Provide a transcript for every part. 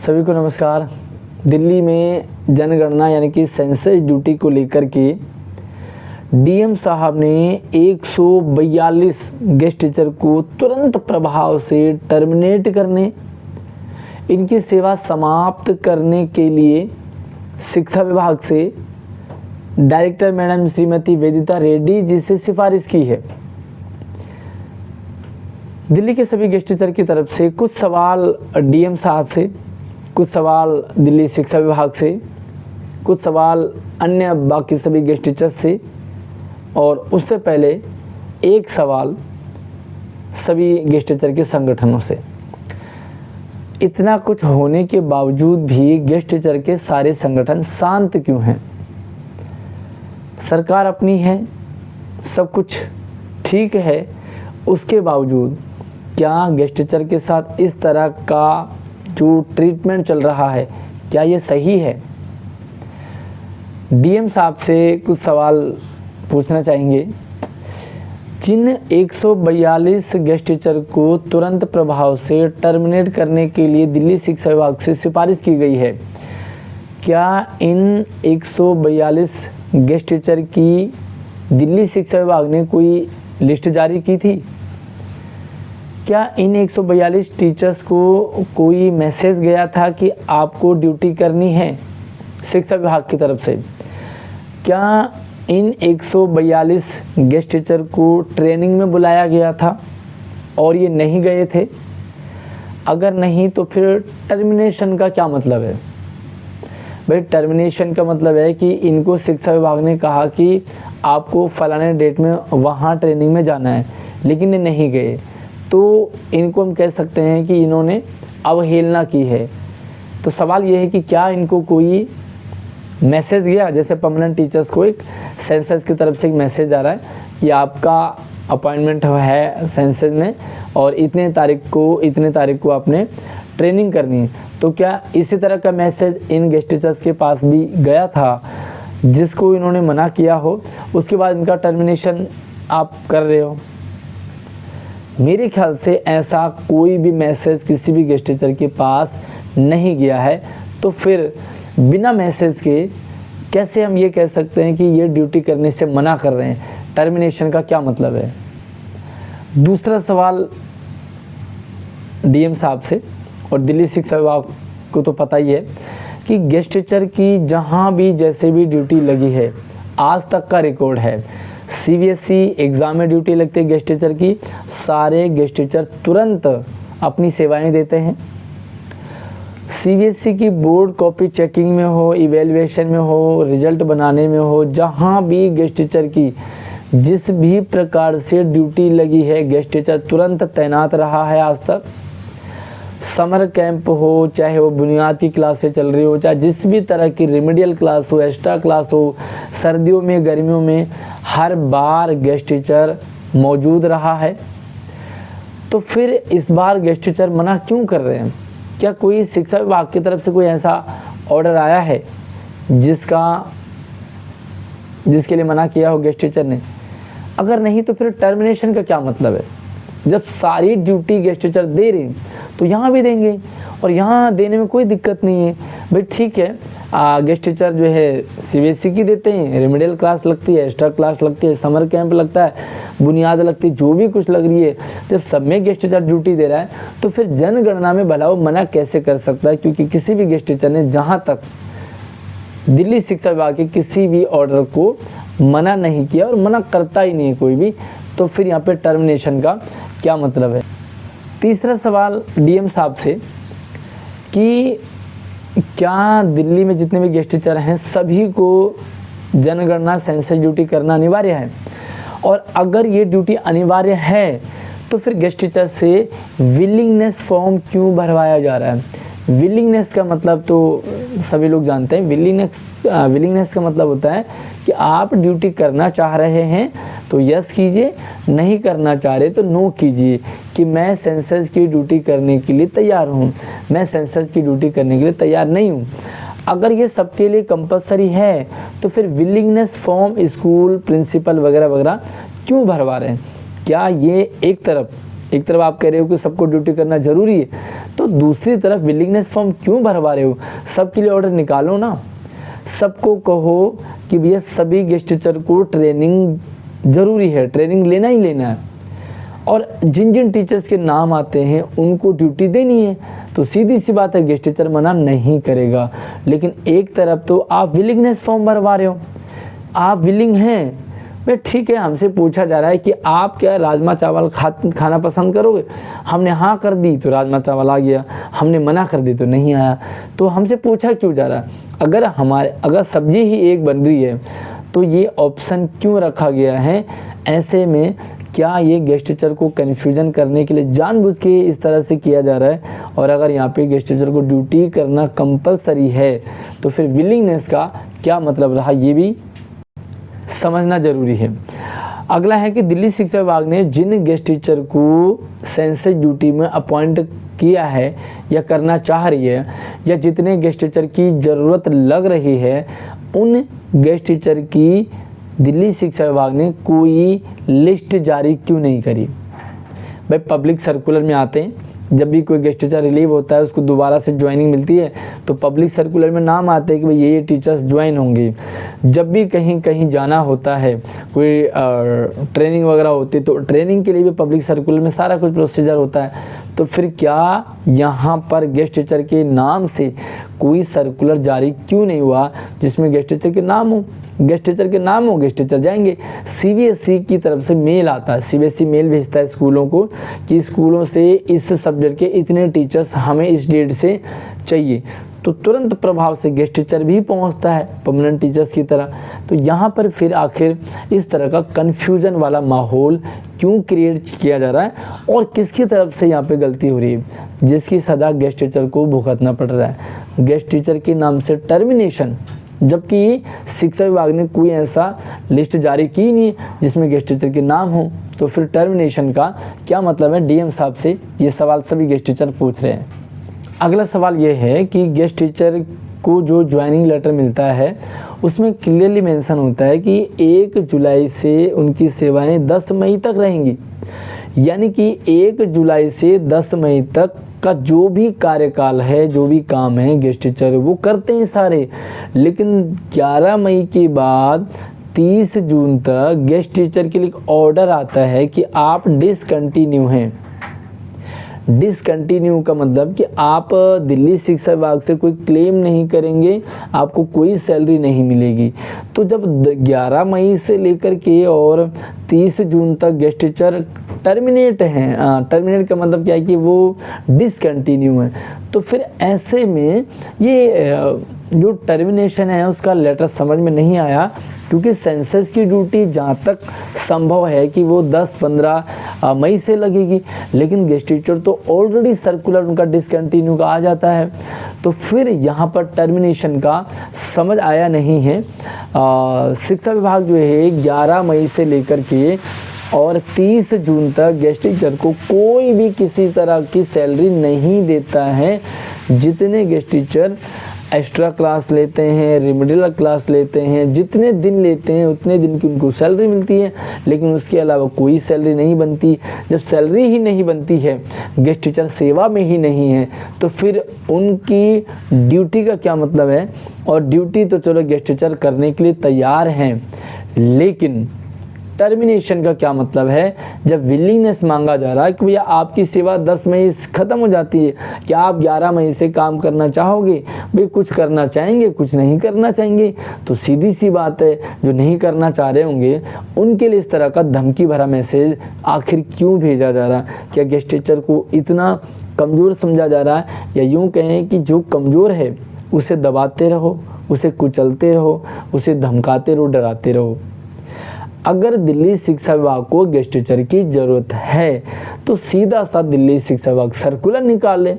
सभी को नमस्कार। दिल्ली में जनगणना यानी कि सेंसस ड्यूटी को लेकर के डीएम साहब ने 142 गेस्ट टीचर को तुरंत प्रभाव से टर्मिनेट करने, इनकी सेवा समाप्त करने के लिए शिक्षा विभाग से डायरेक्टर मैडम श्रीमती वेदिता रेड्डी जी से सिफारिश की है। दिल्ली के सभी गेस्ट टीचर की तरफ से कुछ सवाल डीएम साहब से, कुछ सवाल दिल्ली शिक्षा विभाग से, कुछ सवाल अन्य बाकी सभी गेस्ट टीचर्स से और उससे पहले एक सवाल सभी गेस्ट टीचर के संगठनों से। इतना कुछ होने के बावजूद भी गेस्ट टीचर के सारे संगठन शांत क्यों हैं? सरकार अपनी है, सब कुछ ठीक है, उसके बावजूद क्या गेस्ट टीचर के साथ इस तरह का जो ट्रीटमेंट चल रहा है, क्या ये सही है? डीएम साहब से कुछ सवाल पूछना चाहेंगे। जिन 142 गेस्ट टीचर को तुरंत प्रभाव से टर्मिनेट करने के लिए दिल्ली शिक्षा विभाग से सिफारिश की गई है, क्या इन 142 गेस्ट टीचर की दिल्ली शिक्षा विभाग ने कोई लिस्ट जारी की थी? क्या इन 142 टीचर्स को कोई मैसेज गया था कि आपको ड्यूटी करनी है शिक्षा विभाग की तरफ से? क्या इन 142 गेस्ट टीचर को ट्रेनिंग में बुलाया गया था और ये नहीं गए थे? अगर नहीं तो फिर टर्मिनेशन का क्या मतलब है? भाई टर्मिनेशन का मतलब है कि इनको शिक्षा विभाग ने कहा कि आपको फलाने डेट में वहाँ ट्रेनिंग में जाना है, लेकिन ये नहीं गए, तो इनको हम कह सकते हैं कि इन्होंने अवहेलना की है। तो सवाल ये है कि क्या इनको कोई मैसेज गया, जैसे परमानेंट टीचर्स को एक सेंसस की तरफ से एक मैसेज आ रहा है कि आपका अपॉइंटमेंट है सेंसस में और इतने तारीख को आपने ट्रेनिंग करनी है, तो क्या इसी तरह का मैसेज इन गेस्ट टीचर्स के पास भी गया था जिसको इन्होंने मना किया हो, उसके बाद इनका टर्मिनेशन आप कर रहे हो? मेरे ख्याल से ऐसा कोई भी मैसेज किसी भी गेस्ट टीचर के पास नहीं गया है। तो फिर बिना मैसेज के कैसे हम ये कह सकते हैं कि ये ड्यूटी करने से मना कर रहे हैं? टर्मिनेशन का क्या मतलब है? दूसरा सवाल डीएम साहब से और दिल्ली शिक्षा विभाग को तो पता ही है कि गेस्ट टीचर की जहाँ भी जैसे भी ड्यूटी लगी है, आज तक का रिकॉर्ड है, सीबीएसई एग्ज़ाम में ड्यूटी लगती है गेस्ट टीचर की, सारे गेस्ट टीचर तुरंत अपनी सेवाएं देते हैं। सीबीएसई की बोर्ड कॉपी चेकिंग में हो, इवैल्यूएशन में हो, रिजल्ट बनाने में हो, जहां भी गेस्ट टीचर की जिस भी प्रकार से ड्यूटी लगी है, गेस्ट टीचर तुरंत तैनात रहा है आज तक। समर कैंप हो, चाहे वो बुनियादी क्लासें चल रही हो, चाहे जिस भी तरह की रेमेडियल क्लास हो, एक्स्ट्रा क्लास हो, सर्दियों में गर्मियों में, हर बार गेस्ट टीचर मौजूद रहा है। तो फिर इस बार गेस्ट टीचर मना क्यों कर रहे हैं? क्या कोई शिक्षा विभाग की तरफ से कोई ऐसा ऑर्डर आया है जिसके लिए मना किया हो गेस्ट टीचर ने? अगर नहीं तो फिर टर्मिनेशन का क्या मतलब है? जब सारी ड्यूटी गेस्ट टीचर दे रहे हैं तो यहाँ भी देंगे और यहाँ देने में कोई दिक्कत नहीं है। भाई ठीक है, गेस्ट टीचर जो है सीबीएसई की देते हैं, रेमेडियल क्लास लगती है, एक्स्ट्रा क्लास लगती है, समर कैंप लगता है, बुनियाद लगती है, जो भी कुछ लग रही है, जब सब में गेस्ट टीचर ड्यूटी दे रहा है तो फिर जनगणना में भला वो मना कैसे कर सकता है? क्योंकि किसी भी गेस्ट टीचर ने जहाँ तक दिल्ली शिक्षा विभाग के किसी भी ऑर्डर को मना नहीं किया और मना करता ही नहीं है कोई भी, तो फिर यहाँ पे टर्मिनेशन का क्या मतलब है? तीसरा सवाल डीएम साहब से कि क्या दिल्ली में जितने भी गेस्ट टीचर हैं सभी को जनगणना सेंसस ड्यूटी करना अनिवार्य है? और अगर ये ड्यूटी अनिवार्य है तो फिर गेस्ट टीचर से विलिंगनेस फॉर्म क्यों भरवाया जा रहा है? विलिंगनेस का मतलब तो सभी लोग जानते हैं। विलिंगनेस का मतलब होता है कि आप ड्यूटी करना चाह रहे हैं तो यस कीजिए, नहीं करना चाह रहे तो नो कीजिए कि मैं सेंसस की ड्यूटी करने के लिए तैयार हूँ, मैं सेंसस की ड्यूटी करने के लिए तैयार नहीं हूँ। अगर ये सबके लिए कंपलसरी है तो फिर विलिंगनेस फॉर्म स्कूल प्रिंसिपल वगैरह वगैरह क्यों भरवा रहे हैं? क्या ये एक तरफ एक तरफ आप कह रहे हो कि सबको ड्यूटी करना ज़रूरी है, तो दूसरी तरफ विलिंगनेस फॉर्म क्यों भरवा रहे हो? सबके लिए ऑर्डर निकालो ना, सबको कहो कि भैया सभी गेस्ट टीचर को ट्रेनिंग ज़रूरी है, ट्रेनिंग लेना ही लेना है, और जिन जिन टीचर्स के नाम आते हैं उनको ड्यूटी देनी है। तो सीधी सी बात है, गेस्ट टीचर मना नहीं करेगा। लेकिन एक तरफ तो आप विलिंगनेस फॉर्म भरवा रहे हो, आप विलिंग हैं भाई, ठीक है, हमसे पूछा जा रहा है कि आप क्या राजमा चावल खाना पसंद करोगे? हमने हाँ कर दी तो राजमा चावल आ गया, हमने मना कर दी तो नहीं आया। तो हमसे पूछा क्यों जा रहा है? अगर सब्जी ही एक बन रही है तो ये ऑप्शन क्यों रखा गया है? ऐसे में क्या ये गेस्ट टीचर को कन्फ्यूजन करने के लिए जानबूझ के इस तरह से किया जा रहा है? और अगर यहाँ पे गेस्ट टीचर को ड्यूटी करना कंपलसरी है तो फिर विलिंगनेस का क्या मतलब रहा, ये भी समझना जरूरी है। अगला है कि दिल्ली शिक्षा विभाग ने जिन गेस्ट टीचर को सेंसस ड्यूटी में अपॉइंट किया है या करना चाह रही है, या जितने गेस्ट टीचर की ज़रूरत लग रही है, उन गेस्ट टीचर की दिल्ली शिक्षा विभाग ने कोई लिस्ट जारी क्यों नहीं करी? भाई पब्लिक सर्कुलर में आते हैं, जब भी कोई गेस्ट टीचर रिलीव होता है उसको दोबारा से ज्वाइनिंग मिलती है तो पब्लिक सर्कुलर में नाम आते हैं कि भाई ये टीचर्स ज्वाइन होंगे। जब भी कहीं जाना होता है, कोई ट्रेनिंग वगैरह होती है, तो ट्रेनिंग के लिए भी पब्लिक सर्कुलर में सारा कुछ प्रोसीजर होता है। तो फिर क्या यहाँ पर गेस्ट टीचर के नाम से कोई सर्कुलर जारी क्यों नहीं हुआ जिसमें गेस्ट टीचर के नाम हो? गेस्ट टीचर के नाम हो, गेस्ट टीचर जाएंगे। सीबीएसई की तरफ से मेल आता है, सीबीएसई मेल भेजता है स्कूलों को कि स्कूलों से इस सब्जेक्ट के इतने टीचर्स हमें इस डेट से चाहिए, तो तुरंत प्रभाव से गेस्ट टीचर भी पहुंचता है परमानेंट टीचर्स की तरह। तो यहाँ पर फिर आखिर इस तरह का कन्फ्यूजन वाला माहौल क्यों क्रिएट किया जा रहा है और किसकी तरफ से यहाँ पे गलती हो रही है, जिसकी सजा गेस्ट टीचर को भुगतना पड़ रहा है? गेस्ट टीचर के नाम से टर्मिनेशन, जबकि शिक्षा विभाग ने कोई ऐसा लिस्ट जारी की नहीं है जिसमें गेस्ट टीचर के नाम हो, तो फिर टर्मिनेशन का क्या मतलब है? डीएम साहब से ये सवाल सभी गेस्ट टीचर पूछ रहे हैं। अगला सवाल ये है कि गेस्ट टीचर को जो ज्वाइनिंग लेटर मिलता है उसमें क्लियरली मेंशन होता है कि 1 जुलाई से उनकी सेवाएं 10 मई तक रहेंगी, यानी कि 1 जुलाई से 10 मई तक का जो भी कार्यकाल है, जो भी काम है गेस्ट टीचर वो करते हैं सारे। लेकिन 11 मई के बाद 30 जून तक गेस्ट टीचर के लिए ऑर्डर आता है कि आप डिसकंटिन्यू हैं। डिसकंटिन्यू का मतलब कि आप दिल्ली शिक्षा विभाग से कोई क्लेम नहीं करेंगे, आपको कोई सैलरी नहीं मिलेगी। तो जब 11 मई से लेकर के और 30 जून तक गेस्ट टीचर टर्मिनेट हैं, टर्मिनेट का मतलब क्या है कि वो डिसकंटिन्यू है, तो फिर ऐसे में ये जो टर्मिनेशन है उसका लेटर समझ में नहीं आया, क्योंकि सेंसस की ड्यूटी जहाँ तक संभव है कि वो 10-15 मई से लगेगी, लेकिन गेस्ट टीचर तो ऑलरेडी सर्कुलर उनका डिसकंटिन्यू का आ जाता है। तो फिर यहाँ पर टर्मिनेशन का समझ आया नहीं है। शिक्षा विभाग जो है 11 मई से लेकर के और 30 जून तक गेस्ट टीचर को कोई भी किसी तरह की सैलरी नहीं देता है। जितने गेस्ट टीचर एक्स्ट्रा क्लास लेते हैं, रिमेडियल क्लास लेते हैं, जितने दिन लेते हैं उतने दिन की उनको सैलरी मिलती है, लेकिन उसके अलावा कोई सैलरी नहीं बनती। जब सैलरी ही नहीं बनती है, गेस्ट टीचर सेवा में ही नहीं है, तो फिर उनकी ड्यूटी का क्या मतलब है? और ड्यूटी तो चलो गेस्ट टीचर करने के लिए तैयार हैं, लेकिन टर्मिनेशन का क्या मतलब है? जब विलिंगनेस मांगा जा रहा है कि भैया आपकी सेवा 10 मई ख़त्म हो जाती है, क्या आप 11 मई से काम करना चाहोगे? भाई कुछ करना चाहेंगे, कुछ नहीं करना चाहेंगे। तो सीधी सी बात है, जो नहीं करना चाह रहे होंगे उनके लिए इस तरह का धमकी भरा मैसेज आखिर क्यों भेजा जा रहा है? क्या गेस्ट टीचर को इतना कमज़ोर समझा जा रहा है, या यूँ कहें कि जो कमज़ोर है उसे दबाते रहो, उसे कुचलते रहो, उसे धमकाते रहो, डराते रहो? अगर दिल्ली शिक्षा विभाग को गेस्ट टीचर की ज़रूरत है तो सीधा सा दिल्ली शिक्षा विभाग सर्कुलर निकाल ले।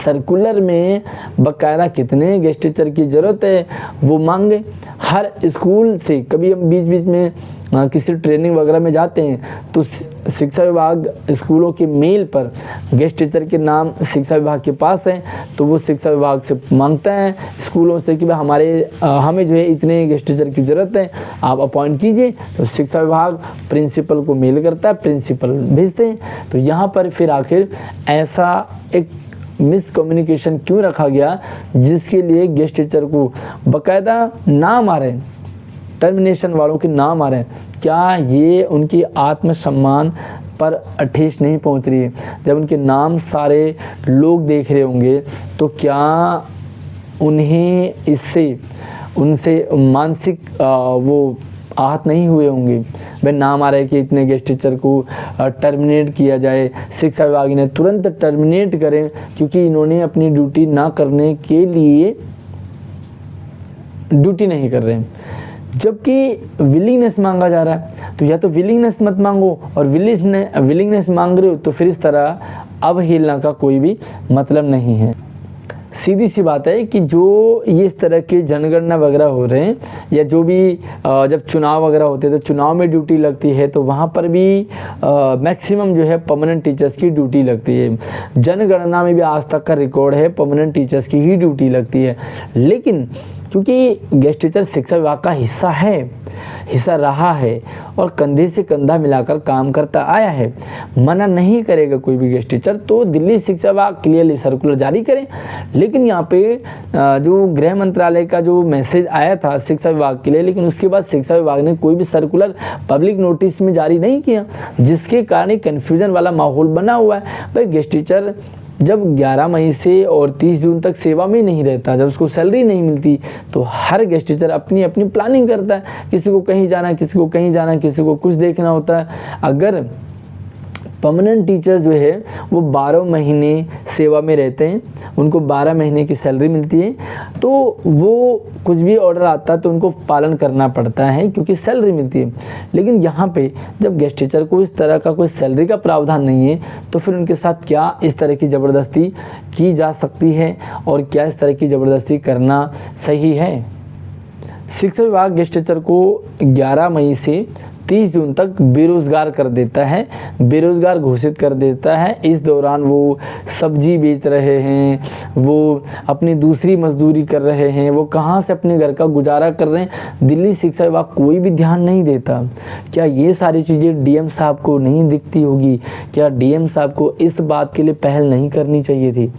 सर्कुलर में बकायदा कितने गेस्ट टीचर की ज़रूरत है वो मांगे। हर स्कूल से कभी हम बीच बीच में किसी ट्रेनिंग वगैरह में जाते हैं तो शिक्षा विभाग स्कूलों के मेल पर गेस्ट टीचर के नाम शिक्षा विभाग के पास हैं, तो वो शिक्षा विभाग से मांगता है स्कूलों से कि भाई हमें जो है इतने गेस्ट टीचर की ज़रूरत है, आप अपॉइंट कीजिए। तो शिक्षा विभाग प्रिंसिपल को मेल करता है, प्रिंसिपल भेजते हैं। तो यहाँ पर फिर आखिर ऐसा एक मिसकम्युनिकेशन क्यों रखा गया जिसके लिए गेस्ट टीचर को बाकायदा नाम आ रहे हैं, टर्मिनेशन वालों के नाम आ रहे हैं? क्या ये उनकी आत्मसम्मान पर ठेस नहीं पहुंच रही है? जब उनके नाम सारे लोग देख रहे होंगे तो क्या उन्हें इससे उनसे मानसिक वो आहत नहीं हुए होंगे? वह नाम आ रहा है कि इतने गेस्ट टीचर को टर्मिनेट किया जाए, शिक्षा विभाग ने तुरंत टर्मिनेट करें क्योंकि इन्होंने अपनी ड्यूटी ना करने के लिए ड्यूटी नहीं कर रहे हैं, जबकि विलिंगनेस मांगा जा रहा है। तो या तो विलिंगनेस मत मांगो, और विलिंगनेस मांग रहे हो तो फिर इस तरह अवहेलना का कोई भी मतलब नहीं है। सीधी सी बात है कि जो ये इस तरह के जनगणना वगैरह हो रहे हैं या जो भी जब चुनाव वगैरह होते हैं तो चुनाव में ड्यूटी लगती है, तो वहाँ पर भी मैक्सिमम जो है परमानेंट टीचर्स की ड्यूटी लगती है। जनगणना में भी आज तक का रिकॉर्ड है परमानेंट टीचर्स की ही ड्यूटी लगती है। लेकिन क्योंकि गेस्ट टीचर शिक्षा विभाग का हिस्सा रहा है और कंधे से कंधा मिलाकर काम करता आया है, मना नहीं करेगा कोई भी गेस्ट टीचर, तो दिल्ली शिक्षा विभाग क्लियरली सर्कुलर जारी करें। लेकिन यहाँ पे जो गृह मंत्रालय का जो मैसेज आया था शिक्षा विभाग के लिए, लेकिन उसके बाद शिक्षा विभाग ने कोई भी सर्कुलर पब्लिक नोटिस में जारी नहीं किया, जिसके कारण एक कन्फ्यूजन वाला माहौल बना हुआ है। भाई गेस्ट टीचर जब 11 मई से और 30 जून तक सेवा में नहीं रहता, जब उसको सैलरी नहीं मिलती, तो हर गेस्ट टीचर अपनी अपनी प्लानिंग करता है, किसी को कहीं जाना, किसी को कहीं जाना, किसी को कुछ देखना होता है। अगर परमानेंट टीचर जो है वो 12 महीने सेवा में रहते हैं, उनको 12 महीने की सैलरी मिलती है, तो वो कुछ भी ऑर्डर आता है तो उनको पालन करना पड़ता है क्योंकि सैलरी मिलती है। लेकिन यहाँ पे जब गेस्ट टीचर को इस तरह का कोई सैलरी का प्रावधान नहीं है, तो फिर उनके साथ क्या इस तरह की ज़बरदस्ती की जा सकती है और क्या इस तरह की ज़बरदस्ती करना सही है? शिक्षा विभाग गेस्ट टीचर को 11 मई से 30 जून तक बेरोज़गार कर देता है, बेरोज़गार घोषित कर देता है। इस दौरान वो सब्जी बेच रहे हैं, वो अपनी दूसरी मजदूरी कर रहे हैं, वो कहाँ से अपने घर का गुजारा कर रहे हैं, दिल्ली शिक्षा विभाग कोई भी ध्यान नहीं देता। क्या ये सारी चीज़ें डीएम साहब को नहीं दिखती होगी? क्या डीएम साहब को इस बात के लिए पहल नहीं करनी चाहिए थी?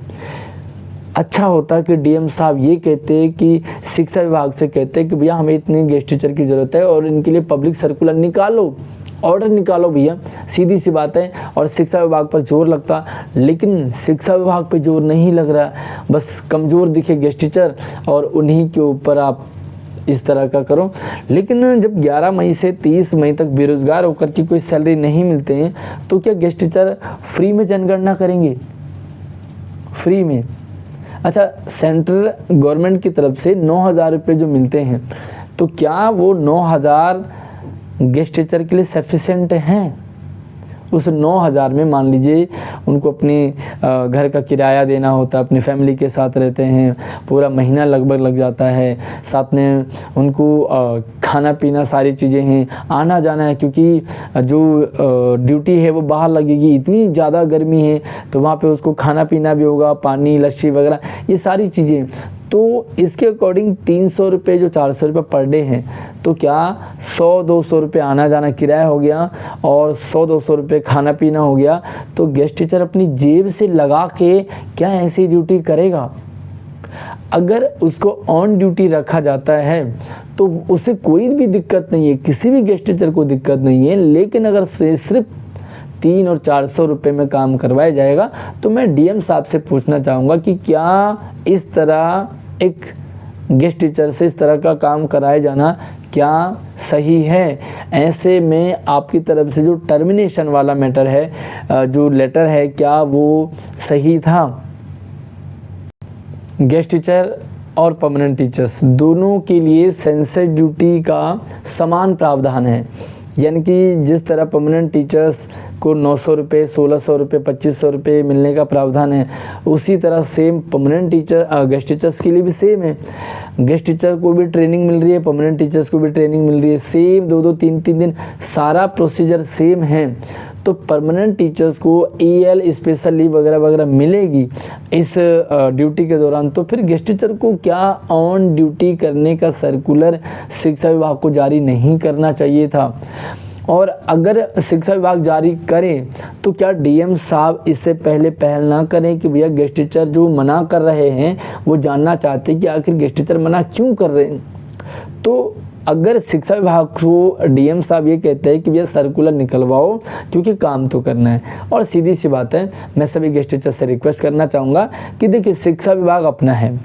अच्छा होता कि डीएम साहब ये कहते कि शिक्षा विभाग से कहते कि भैया हमें इतने गेस्ट टीचर की ज़रूरत है और इनके लिए पब्लिक सर्कुलर निकालो, ऑर्डर निकालो भैया, सीधी सी बात है, और शिक्षा विभाग पर जोर लगता। लेकिन शिक्षा विभाग पे जोर नहीं लग रहा, बस कमज़ोर दिखे गेस्ट टीचर और उन्हीं के ऊपर आप इस तरह का करो। लेकिन जब 11 मई से 30 मई तक बेरोज़गार होकर की कोई सैलरी नहीं मिलते हैं, तो क्या गेस्ट टीचर फ्री में जनगणना करेंगे? फ्री में? अच्छा, सेंट्रल गवर्नमेंट की तरफ से 9,000 रुपये जो मिलते हैं, तो क्या वो 9,000 गेस्ट टीचर के लिए सफिशेंट हैं? उस 9,000 में मान लीजिए उनको अपने घर का किराया देना होता है, अपनी फैमिली के साथ रहते हैं, पूरा महीना लगभग लग जाता है, साथ में उनको खाना पीना सारी चीज़ें हैं, आना जाना है, क्योंकि जो ड्यूटी है वो बाहर लगेगी, इतनी ज़्यादा गर्मी है तो वहाँ पे उसको खाना पीना भी होगा, पानी लस्सी वगैरह ये सारी चीज़ें। तो इसके अकॉर्डिंग 300 रुपये जो 400 रुपये पर डे हैं, तो क्या 100-200 रुपये आना जाना किराया हो गया और 100-200 रुपये खाना पीना हो गया, तो गेस्ट टीचर अपनी जेब से लगा के क्या ऐसी ड्यूटी करेगा? अगर उसको ऑन ड्यूटी रखा जाता है तो उसे कोई भी दिक्कत नहीं है, किसी भी गेस्ट टीचर को दिक्कत नहीं है। लेकिन अगर सिर्फ 300 और 400 रुपये में काम करवाया जाएगा, तो मैं डीएम साहब से पूछना चाहूँगा कि क्या इस तरह एक गेस्ट टीचर से इस तरह का काम कराया जाना क्या सही है? ऐसे में आपकी तरफ से जो टर्मिनेशन वाला मैटर है, जो लेटर है, क्या वो सही था? गेस्ट टीचर और परमानेंट टीचर्स दोनों के लिए सेंसस ड्यूटी का समान प्रावधान है, यानी कि जिस तरह परमानेंट टीचर्स को 900 रुपये, 1600 रुपये, 2500 रुपये मिलने का प्रावधान है, उसी तरह same permanent teacher guest teachers के लिए भी सेम है। गेस्ट टीचर को भी ट्रेनिंग मिल रही है, परमानेंट टीचर्स को भी ट्रेनिंग मिल रही है, सेम 2-2, 3-3 दिन सारा प्रोसीजर सेम है। तो तो परमानेंट टीचर्स को EL स्पेशल लीव वगैरह वगैरह मिलेगी इस ड्यूटी के दौरान, तो फिर गेस्ट टीचर को क्या ऑन ड्यूटी करने का सर्कुलर शिक्षा विभाग को जारी नहीं करना चाहिए था? और अगर शिक्षा विभाग जारी करे तो क्या DM साहब इससे पहले पहल ना करें कि भैया गेस्ट टीचर जो मना कर रहे हैं वो जानना चाहते हैं कि आखिर गेस्ट टीचर मना क्यों कर रहे हैं? तो अगर शिक्षा विभाग को DM साहब ये कहते हैं कि भैया सर्कुलर निकलवाओ क्योंकि काम तो करना है, और सीधी सी बात है, मैं सभी गेस्ट टीचर से रिक्वेस्ट करना चाहूँगा कि देखिए शिक्षा विभाग अपना है,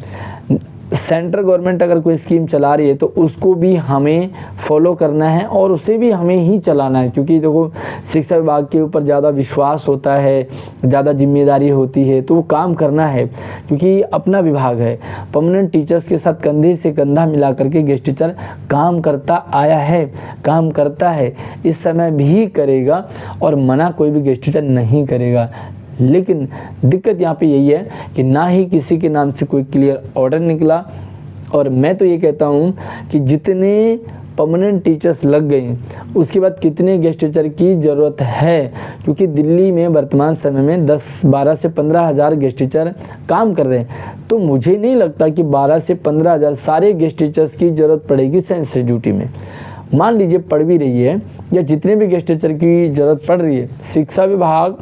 सेंट्रल गवर्नमेंट अगर कोई स्कीम चला रही है तो उसको भी हमें फॉलो करना है और उसे भी हमें ही चलाना है, क्योंकि देखो शिक्षा विभाग के ऊपर ज़्यादा विश्वास होता है, ज़्यादा जिम्मेदारी होती है, तो वो काम करना है क्योंकि अपना विभाग है। परमानेंट टीचर्स के साथ कंधे से कंधा मिला करके गेस्ट टीचर काम करता आया है, काम करता है, इस समय भी करेगा और मना कोई भी गेस्ट टीचर नहीं करेगा। लेकिन दिक्कत यहाँ पे यही है कि ना ही किसी के नाम से कोई क्लियर ऑर्डर निकला, और मैं तो ये कहता हूँ कि जितने परमानेंट टीचर्स लग गए उसके बाद कितने गेस्ट टीचर की ज़रूरत है, क्योंकि दिल्ली में वर्तमान समय में 12 से 15 हज़ार गेस्ट टीचर काम कर रहे हैं। तो मुझे नहीं लगता कि 12 से 15 हज़ार सारे गेस्ट टीचर्स की ज़रूरत पड़ेगी सेंसस ड्यूटी में। मान लीजिए पड़ भी रही है या जितने भी गेस्ट टीचर की ज़रूरत पड़ रही है, शिक्षा विभाग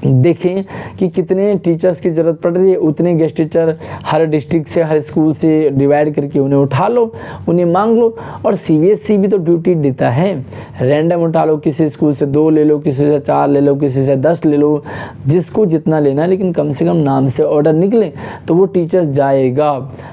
देखें कि कितने टीचर्स की ज़रूरत पड़ रही है, उतने गेस्ट टीचर हर डिस्ट्रिक्ट से, हर स्कूल से डिवाइड करके उन्हें उठा लो, उन्हें मांग लो। और CBSE भी तो ड्यूटी देता है, रैंडम उठा लो, किसी स्कूल से 2 ले लो, किसी से 4 ले लो, किसी से 10 ले लो, जिसको जितना लेना है, लेकिन कम से कम नाम से ऑर्डर निकले तो वो टीचर्स जाएगा।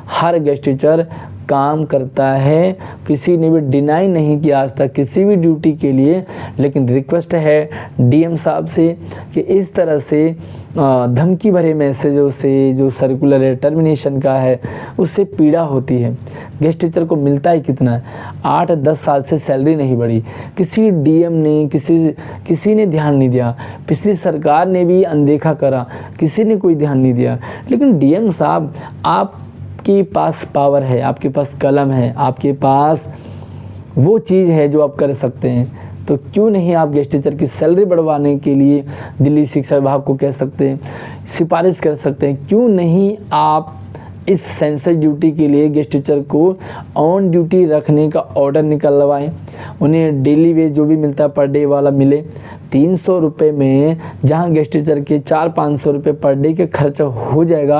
हर गेस्ट टीचर काम करता है, किसी ने भी डिनाई नहीं किया आज तक किसी भी ड्यूटी के लिए। लेकिन रिक्वेस्ट है DM साहब से कि इस तरह से धमकी भरे मैसेजों से जो सर्कुलर है टर्मिनेशन का है उससे पीड़ा होती है। गेस्ट टीचर को मिलता ही कितना है, 8-10 साल से सैलरी नहीं बढ़ी, किसी DM ने किसी ने ध्यान नहीं दिया, पिछली सरकार ने भी अनदेखा करा, किसी ने कोई ध्यान नहीं दिया। लेकिन DM साहब आपके पास पावर है, आपके पास कलम है, आपके पास वो चीज़ है जो आप कर सकते हैं, तो क्यों नहीं आप गेस्ट टीचर की सैलरी बढ़वाने के लिए दिल्ली शिक्षा विभाग को कह सकते हैं, सिफारिश कर सकते हैं? क्यों नहीं आप इस सेंसस ड्यूटी के लिए गेस्ट टीचर को ऑन ड्यूटी रखने का ऑर्डर निकलवाएं, उन्हें डेली वेज जो भी मिलता है पर डे वाला मिले। 300 रुपये में जहां गेस्ट टीचर के 400-500 रुपये पर डे के खर्चा हो जाएगा,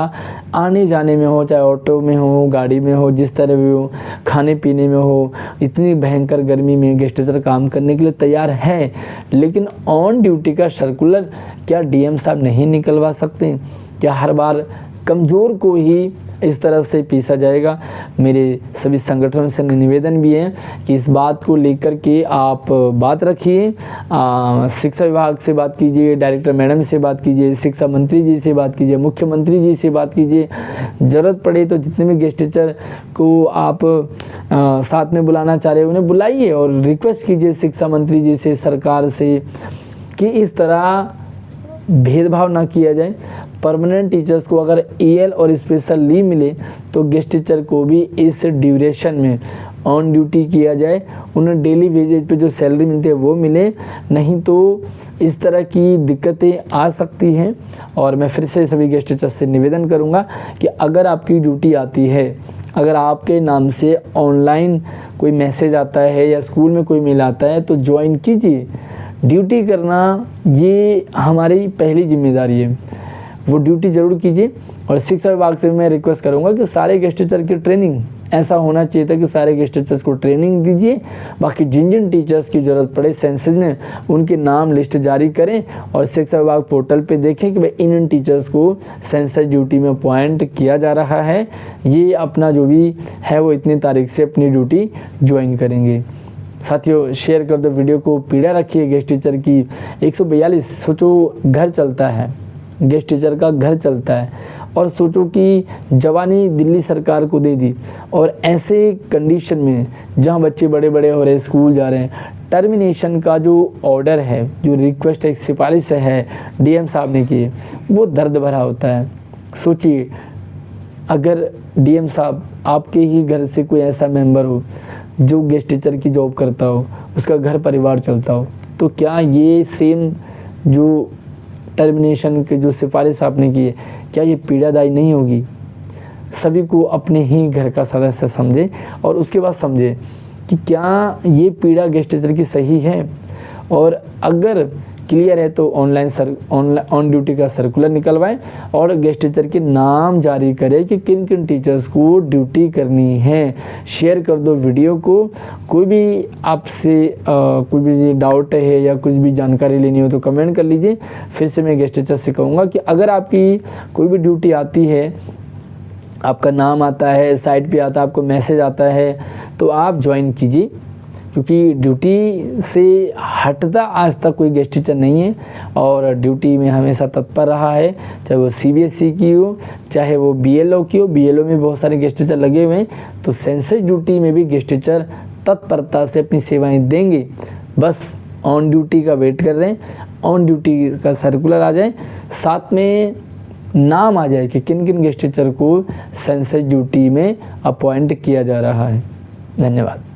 आने जाने में हो, चाहे ऑटो में हो, गाड़ी में हो, जिस तरह भी हो, खाने पीने में हो। इतनी भयंकर गर्मी में गेस्ट टीचर काम करने के लिए तैयार है, लेकिन ऑन ड्यूटी का सर्कुलर क्या DM साहब नहीं निकलवा सकते? क्या हर बार कमज़ोर को ही इस तरह से पीसा जाएगा? मेरे सभी संगठनों से निवेदन भी है कि इस बात को लेकर के आप बात रखिए, शिक्षा विभाग से बात कीजिए, डायरेक्टर मैडम से बात कीजिए, शिक्षा मंत्री जी से बात कीजिए, मुख्यमंत्री जी से बात कीजिए। ज़रूरत पड़े तो जितने भी गेस्ट टीचर को आप साथ में बुलाना चाह रहे हैं उन्हें बुलाइए और रिक्वेस्ट कीजिए शिक्षा मंत्री जी से, सरकार से, कि इस तरह भेदभाव ना किया जाए। परमानेंट टीचर्स को अगर EL और स्पेशल लीव मिले तो गेस्ट टीचर को भी इस ड्यूरेशन में ऑन ड्यूटी किया जाए, उन्हें डेली वेजेज पे जो सैलरी मिलती है वो मिले, नहीं तो इस तरह की दिक्कतें आ सकती हैं। और मैं फिर से सभी गेस्ट टीचर्स से निवेदन करूंगा कि अगर आपकी ड्यूटी आती है, अगर आपके नाम से ऑनलाइन कोई मैसेज आता है या स्कूल में कोई मेल आता है तो ज्वाइन कीजिए। ड्यूटी करना ये हमारी पहली जिम्मेदारी है, वो ड्यूटी ज़रूर कीजिए। और शिक्षा विभाग से मैं रिक्वेस्ट करूंगा कि सारे गेस्ट टीचर की ट्रेनिंग, ऐसा होना चाहिए था कि सारे गेस्ट टीचर्स को ट्रेनिंग दीजिए। बाकी जिन जिन टीचर्स की ज़रूरत पड़े सेंसस में उनके नाम लिस्ट जारी करें और शिक्षा विभाग पोर्टल पे देखें कि भाई इन टीचर्स को सेंसस ड्यूटी में अपॉइंट किया जा रहा है, ये अपना जो भी है वो इतनी तारीख से अपनी ड्यूटी ज्वाइन करेंगे। साथियों शेयर कर दो वीडियो को, पीड़ा रखिए गेस्ट टीचर की। 142 सोचो घर चलता है, गेस्ट टीचर का घर चलता है, और सोचो कि जवानी दिल्ली सरकार को दे दी, और ऐसे कंडीशन में जहां बच्चे बड़े बड़े हो रहे, स्कूल जा रहे हैं, टर्मिनेशन का जो ऑर्डर है, जो रिक्वेस्ट है, सिफारिश है DM साहब ने की, वो दर्द भरा होता है। सोचिए अगर DM साहब आपके ही घर से कोई ऐसा मेंबर हो जो गेस्ट टीचर की जॉब करता हो, उसका घर परिवार चलता हो, तो क्या ये सेम जो टर्मिनेशन की जो सिफारिश आपने की है, क्या ये पीड़ादायी नहीं होगी? सभी को अपने ही घर का सदस्य समझे और उसके बाद समझे कि क्या ये पीड़ा गेस्ट टीचर की सही है, और अगर क्लियर है तो ऑन ड्यूटी का सर्कुलर निकलवाएं और गेस्ट टीचर के नाम जारी करें कि किन किन टीचर्स को ड्यूटी करनी है। शेयर कर दो वीडियो को। कोई भी आपसे कोई भी डाउट है या कुछ भी जानकारी लेनी हो तो कमेंट कर लीजिए। फिर से मैं गेस्ट टीचर से कहूँगा कि अगर आपकी कोई भी ड्यूटी आती है, आपका नाम आता है, साइट पे आता है, आपको मैसेज आता है, तो आप ज्वाइन कीजिए, क्योंकि ड्यूटी से हटता आज तक कोई गेस्ट टीचर नहीं है और ड्यूटी में हमेशा तत्पर रहा है, चाहे वो CBSE की हो, चाहे वो BLO की हो। BLO में बहुत सारे गेस्ट टीचर लगे हुए हैं, तो सेंसस ड्यूटी में भी गेस्ट टीचर तत्परता से अपनी सेवाएं देंगे। बस ऑन ड्यूटी का वेट कर रहे हैं, ऑन ड्यूटी का सर्कुलर आ जाए, साथ में नाम आ जाए कि किन किन गेस्ट टीचर को सेंसस ड्यूटी में अपॉइंट किया जा रहा है। धन्यवाद।